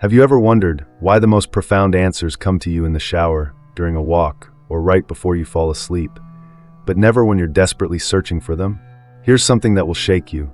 Have you ever wondered why the most profound answers come to you in the shower, during a walk, or right before you fall asleep, but never when you're desperately searching for them? Here's something that will shake you.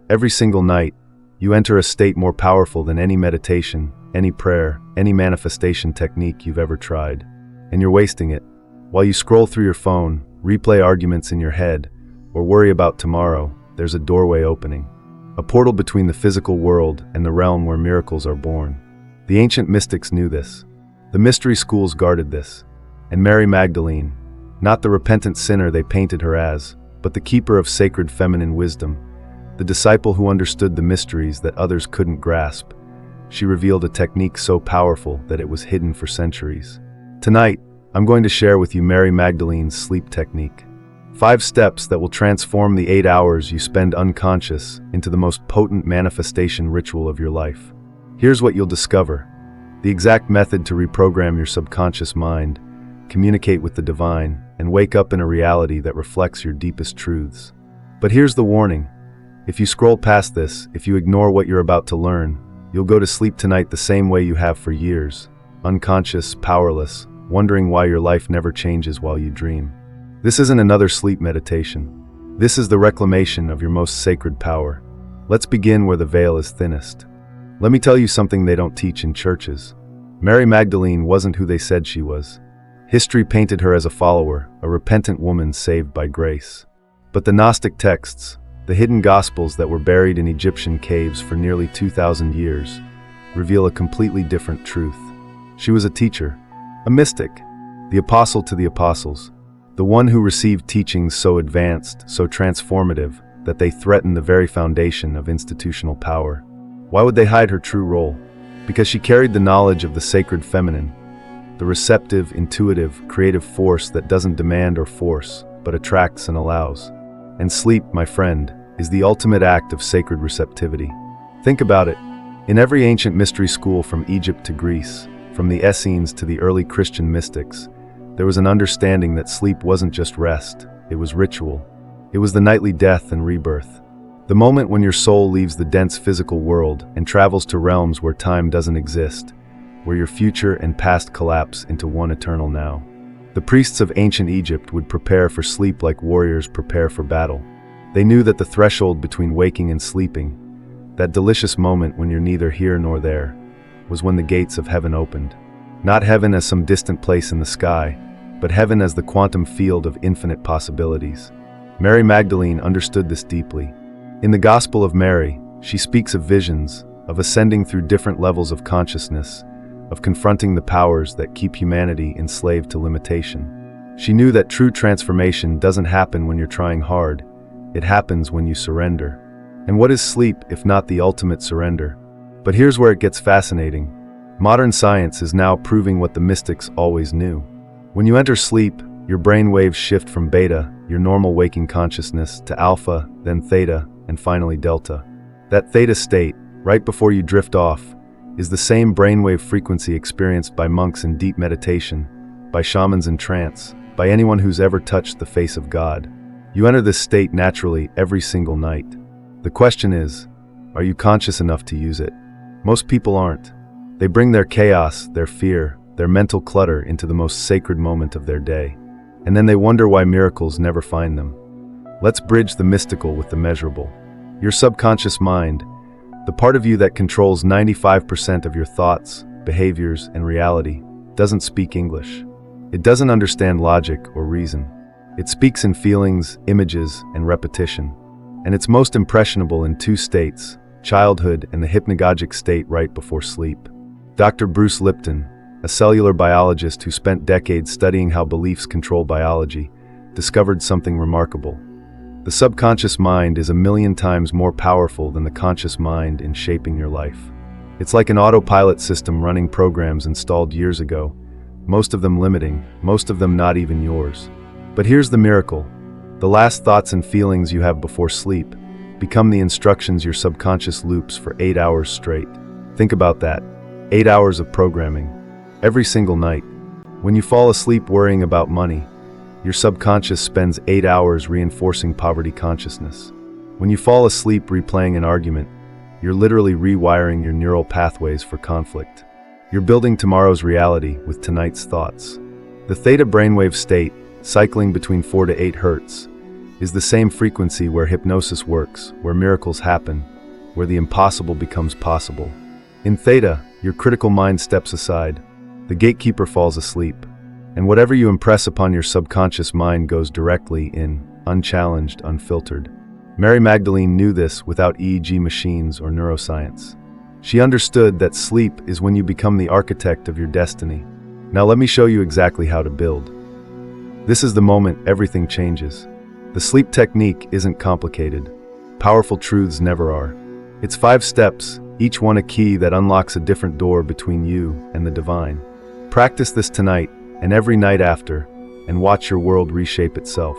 Every single night, you enter a state more powerful than any meditation, any prayer, any manifestation technique you've ever tried. And you're wasting it. While you scroll through your phone, replay arguments in your head, or worry about tomorrow, there's a doorway opening. A portal between the physical world and the realm where miracles are born. The ancient mystics knew this. The mystery schools guarded this. And Mary Magdalene, not the repentant sinner they painted her as, but the keeper of sacred feminine wisdom, the disciple who understood the mysteries that others couldn't grasp, she revealed a technique so powerful that it was hidden for centuries. Tonight, I'm going to share with you Mary Magdalene's sleep technique. 5 steps that will transform the 8 hours you spend unconscious into the most potent manifestation ritual of your life. Here's what you'll discover: the exact method to reprogram your subconscious mind, communicate with the divine, and wake up in a reality that reflects your deepest truths. But here's the warning. If you scroll past this, if you ignore what you're about to learn, you'll go to sleep tonight the same way you have for years, unconscious, powerless, wondering why your life never changes while you dream. This isn't another sleep meditation. This is the reclamation of your most sacred power. Let's begin where the veil is thinnest. Let me tell you something they don't teach in churches. Mary Magdalene wasn't who they said she was. History painted her as a follower, a repentant woman saved by grace. But the Gnostic texts, the hidden gospels that were buried in Egyptian caves for nearly 2,000 years, reveal a completely different truth. She was a teacher, a mystic, the apostle to the apostles, the one who received teachings so advanced, so transformative, that they threatened the very foundation of institutional power. Why would they hide her true role? Because she carried the knowledge of the sacred feminine, the receptive, intuitive, creative force that doesn't demand or force, but attracts and allows. And sleep, my friend, is the ultimate act of sacred receptivity. Think about it. In every ancient mystery school from Egypt to Greece, from the Essenes to the early Christian mystics, there was an understanding that sleep wasn't just rest, it was ritual. It was the nightly death and rebirth. The moment when your soul leaves the dense physical world and travels to realms where time doesn't exist, where your future and past collapse into one eternal now. The priests of ancient Egypt would prepare for sleep like warriors prepare for battle. They knew that the threshold between waking and sleeping, that delicious moment when you're neither here nor there, was when the gates of heaven opened. Not heaven as some distant place in the sky, but heaven as the quantum field of infinite possibilities. Mary Magdalene understood this deeply. In the Gospel of Mary, she speaks of visions, of ascending through different levels of consciousness, of confronting the powers that keep humanity enslaved to limitation. She knew that true transformation doesn't happen when you're trying hard, it happens when you surrender. And what is sleep if not the ultimate surrender? But here's where it gets fascinating. Modern science is now proving what the mystics always knew. When you enter sleep, your brain waves shift from beta, your normal waking consciousness, to alpha, then theta, and finally delta. That theta state, right before you drift off, is the same brainwave frequency experienced by monks in deep meditation, by shamans in trance, by anyone who's ever touched the face of God. You enter this state naturally every single night. The question is, are you conscious enough to use it? Most people aren't. They bring their chaos, their fear, their mental clutter into the most sacred moment of their day. And then they wonder why miracles never find them. Let's bridge the mystical with the measurable. Your subconscious mind, the part of you that controls 95% of your thoughts, behaviors, and reality, doesn't speak English. It doesn't understand logic or reason. It speaks in feelings, images, and repetition. And it's most impressionable in 2 states, childhood and the hypnagogic state right before sleep. Dr. Bruce Lipton, a cellular biologist who spent decades studying how beliefs control biology, discovered something remarkable. The subconscious mind is 1,000,000 times more powerful than the conscious mind in shaping your life. It's like an autopilot system running programs installed years ago, most of them limiting, most of them not even yours. But here's the miracle. The last thoughts and feelings you have before sleep become the instructions your subconscious loops for 8 hours straight. Think about that. 8 hours of programming. Every single night. When you fall asleep worrying about money, your subconscious spends 8 hours reinforcing poverty consciousness. When you fall asleep replaying an argument, you're literally rewiring your neural pathways for conflict. You're building tomorrow's reality with tonight's thoughts. The theta brainwave state, cycling between 4 to 8 hertz, is the same frequency where hypnosis works, where miracles happen, where the impossible becomes possible. In theta, your critical mind steps aside, the gatekeeper falls asleep, and whatever you impress upon your subconscious mind goes directly in, unchallenged, unfiltered. Mary Magdalene knew this without EEG machines or neuroscience. She understood that sleep is when you become the architect of your destiny. Now let me show you exactly how to build. This is the moment everything changes. The sleep technique isn't complicated. Powerful truths never are. It's 5 steps, each one a key that unlocks a different door between you and the divine. Practice this tonight and every night after, and watch your world reshape itself.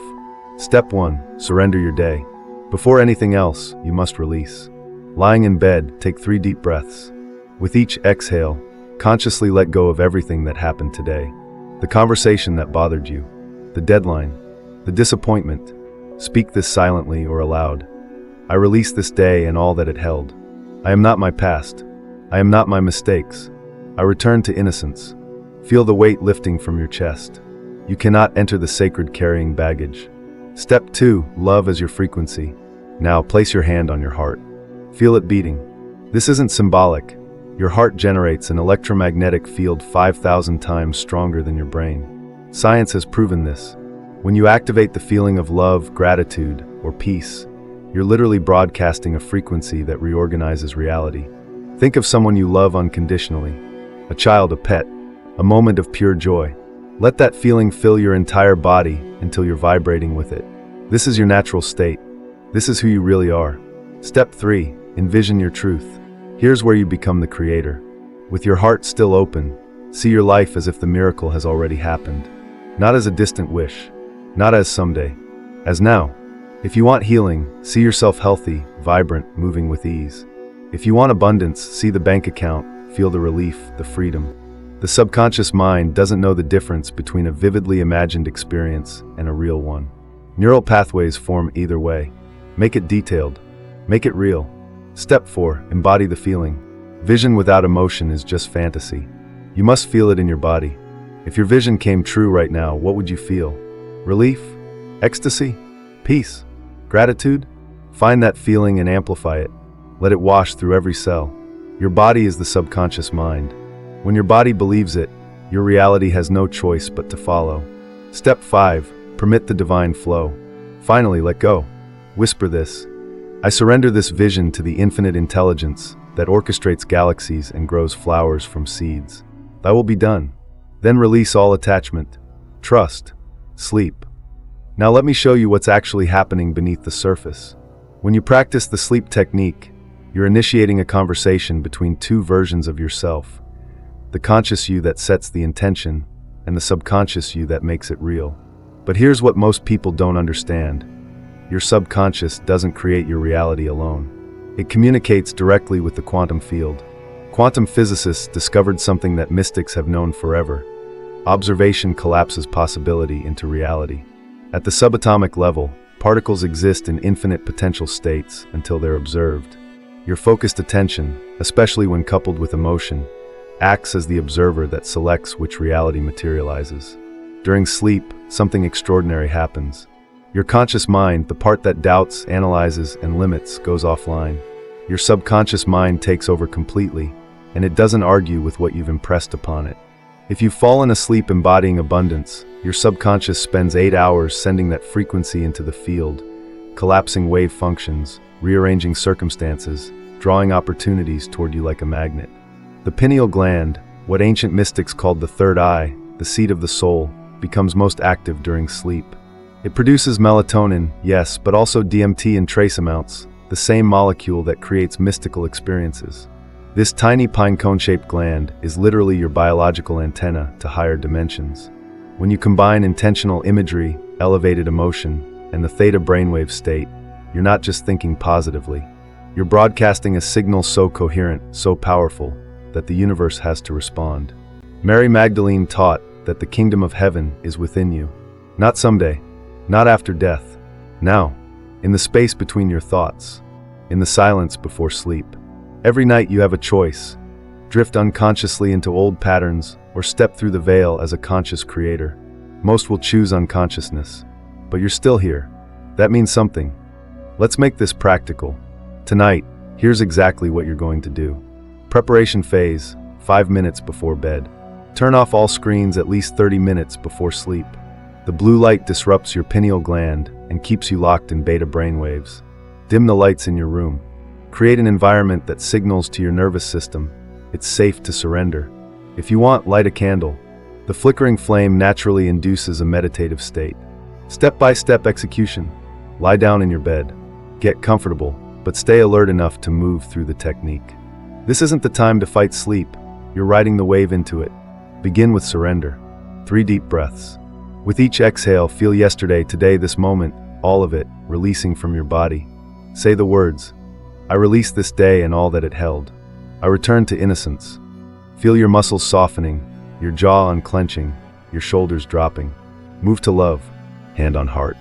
Step 1. Surrender your day. Before anything else, you must release. Lying in bed, take 3 deep breaths. With each exhale, consciously let go of everything that happened today. The conversation that bothered you, the deadline, the disappointment. Speak this silently or aloud. I release this day and all that it held. I am not my past. I am not my mistakes. I return to innocence. Feel the weight lifting from your chest. You cannot enter the sacred carrying baggage. Step 2. Love as your frequency. Now place your hand on your heart. Feel it beating. This isn't symbolic. Your heart generates an electromagnetic field 5,000 times stronger than your brain. Science has proven this. When you activate the feeling of love, gratitude, or peace, you're literally broadcasting a frequency that reorganizes reality. Think of someone you love unconditionally. A child, a pet, a moment of pure joy. Let that feeling fill your entire body until you're vibrating with it. This is your natural state. This is who you really are. Step 3. Envision your truth. Here's where you become the creator. With your heart still open, see your life as if the miracle has already happened. Not as a distant wish. Not as someday. As now. If you want healing, see yourself healthy, vibrant, moving with ease. If you want abundance, see the bank account, feel the relief, the freedom. The subconscious mind doesn't know the difference between a vividly imagined experience and a real one. Neural pathways form either way. Make it detailed. Make it real. Step 4. Embody the feeling. Vision without emotion is just fantasy. You must feel it in your body. If your vision came true right now, what would you feel? Relief? Ecstasy? Peace? Gratitude? Find that feeling and amplify it. Let it wash through every cell. Your body is the subconscious mind. When your body believes it, your reality has no choice but to follow. Step 5. Permit the divine flow. Finally, let go. Whisper this. I surrender this vision to the infinite intelligence that orchestrates galaxies and grows flowers from seeds. Thy will be done. Then release all attachment. Trust. Sleep. Now let me show you what's actually happening beneath the surface. When you practice the sleep technique, you're initiating a conversation between 2 versions of yourself. The conscious you that sets the intention, and the subconscious you that makes it real. But here's what most people don't understand. Your subconscious doesn't create your reality alone. It communicates directly with the quantum field. Quantum physicists discovered something that mystics have known forever. Observation collapses possibility into reality. At the subatomic level, particles exist in infinite potential states until they're observed. Your focused attention, especially when coupled with emotion, acts as the observer that selects which reality materializes. During sleep, something extraordinary happens. Your conscious mind, the part that doubts, analyzes, and limits, goes offline. Your subconscious mind takes over completely, and it doesn't argue with what you've impressed upon it. If you've fallen asleep embodying abundance, your subconscious spends 8 hours sending that frequency into the field, collapsing wave functions, rearranging circumstances, drawing opportunities toward you like a magnet. The pineal gland, what ancient mystics called the third eye, the seat of the soul, becomes most active during sleep. It produces melatonin, yes, but also DMT in trace amounts, the same molecule that creates mystical experiences. This tiny pinecone-shaped gland is literally your biological antenna to higher dimensions. When you combine intentional imagery, elevated emotion, and the theta brainwave state, you're not just thinking positively. You're broadcasting a signal so coherent, so powerful, that the universe has to respond. Mary Magdalene taught that the kingdom of heaven is within you. Not someday, not after death. Now, in the space between your thoughts, in the silence before sleep. Every night you have a choice. Drift unconsciously into old patterns or step through the veil as a conscious creator. Most will choose unconsciousness, but you're still here. That means something. Let's make this practical. Tonight, here's exactly what you're going to do. Preparation phase, 5 minutes before bed. Turn off all screens at least 30 minutes before sleep. The blue light disrupts your pineal gland and keeps you locked in beta brainwaves. Dim the lights in your room. Create an environment that signals to your nervous system it's safe to surrender. If you want, light a candle. The flickering flame naturally induces a meditative state. Step-by-step execution. Lie down in your bed. Get comfortable, but stay alert enough to move through the technique. This isn't the time to fight sleep. You're riding the wave into it. Begin with surrender. 3 deep breaths. With each exhale, feel yesterday, today, this moment, all of it, releasing from your body. Say the words, I release this day and all that it held. I return to innocence. Feel your muscles softening, your jaw unclenching, your shoulders dropping. Move to love, hand on heart.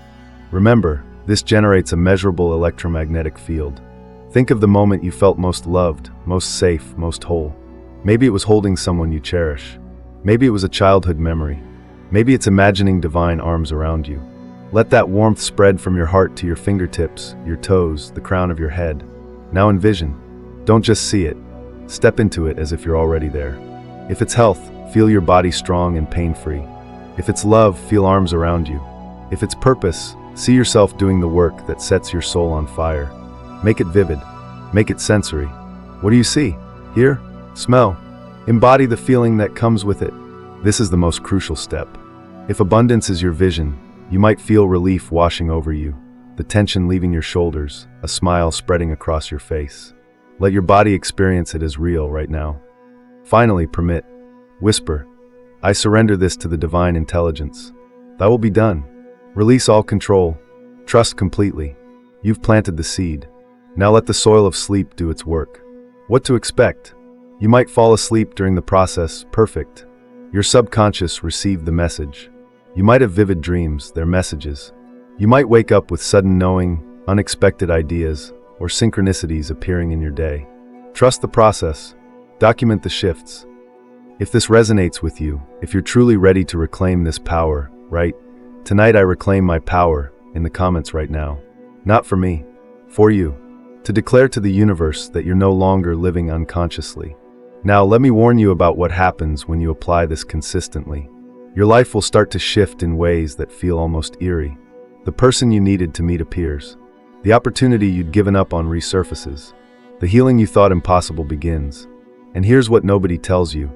Remember, this generates a measurable electromagnetic field. Think of the moment you felt most loved, most safe, most whole. Maybe it was holding someone you cherish. Maybe it was a childhood memory. Maybe it's imagining divine arms around you. Let that warmth spread from your heart to your fingertips, your toes, the crown of your head. Now envision. Don't just see it. Step into it as if you're already there. If it's health, feel your body strong and pain-free. If it's love, feel arms around you. If it's purpose, see yourself doing the work that sets your soul on fire. Make it vivid. Make it sensory. What do you see? Hear? Smell? Embody the feeling that comes with it. This is the most crucial step. If abundance is your vision, you might feel relief washing over you, the tension leaving your shoulders, a smile spreading across your face. Let your body experience it as real right now. Finally, permit. Whisper, I surrender this to the divine intelligence. That will be done. Release all control. Trust completely. You've planted the seed. Now let the soil of sleep do its work. What to expect? You might fall asleep during the process, perfect. Your subconscious received the message. You might have vivid dreams, their messages. You might wake up with sudden knowing, unexpected ideas, or synchronicities appearing in your day. Trust the process. Document the shifts. If this resonates with you, if you're truly ready to reclaim this power, write, tonight I reclaim my power, in the comments right now. Not for me, for you. To declare to the universe that you're no longer living unconsciously. Now let me warn you about what happens when you apply this consistently. Your life will start to shift in ways that feel almost eerie. The person you needed to meet appears. The opportunity you'd given up on resurfaces. The healing you thought impossible begins. And here's what nobody tells you.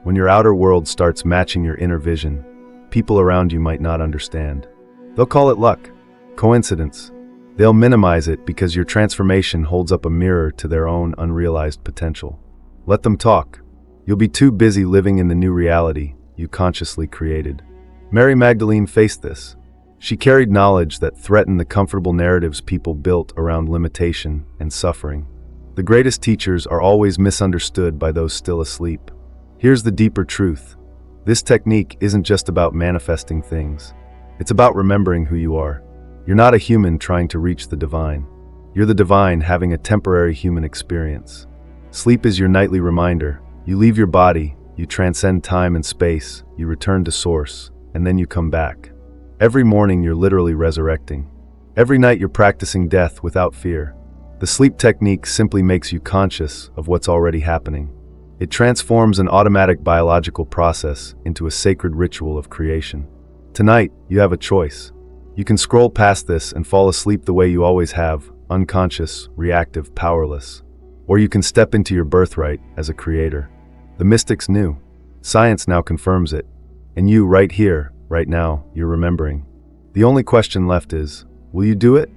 When your outer world starts matching your inner vision, people around you might not understand. They'll call it luck, coincidence. They'll minimize it because your transformation holds up a mirror to their own unrealized potential. Let them talk. You'll be too busy living in the new reality you consciously created. Mary Magdalene faced this. She carried knowledge that threatened the comfortable narratives people built around limitation and suffering. The greatest teachers are always misunderstood by those still asleep. Here's the deeper truth. This technique isn't just about manifesting things. It's about remembering who you are. You're not a human trying to reach the divine. You're the divine having a temporary human experience. Sleep is your nightly reminder. You leave your body, you transcend time and space, you return to source, and then you come back. Every morning you're literally resurrecting. Every night you're practicing death without fear. The sleep technique simply makes you conscious of what's already happening. It transforms an automatic biological process into a sacred ritual of creation. Tonight, you have a choice. You can scroll past this and fall asleep the way you always have, unconscious, reactive, powerless. Or you can step into your birthright as a creator. The mystics knew. Science now confirms it. And you, right here, right now, you're remembering. The only question left is, will you do it?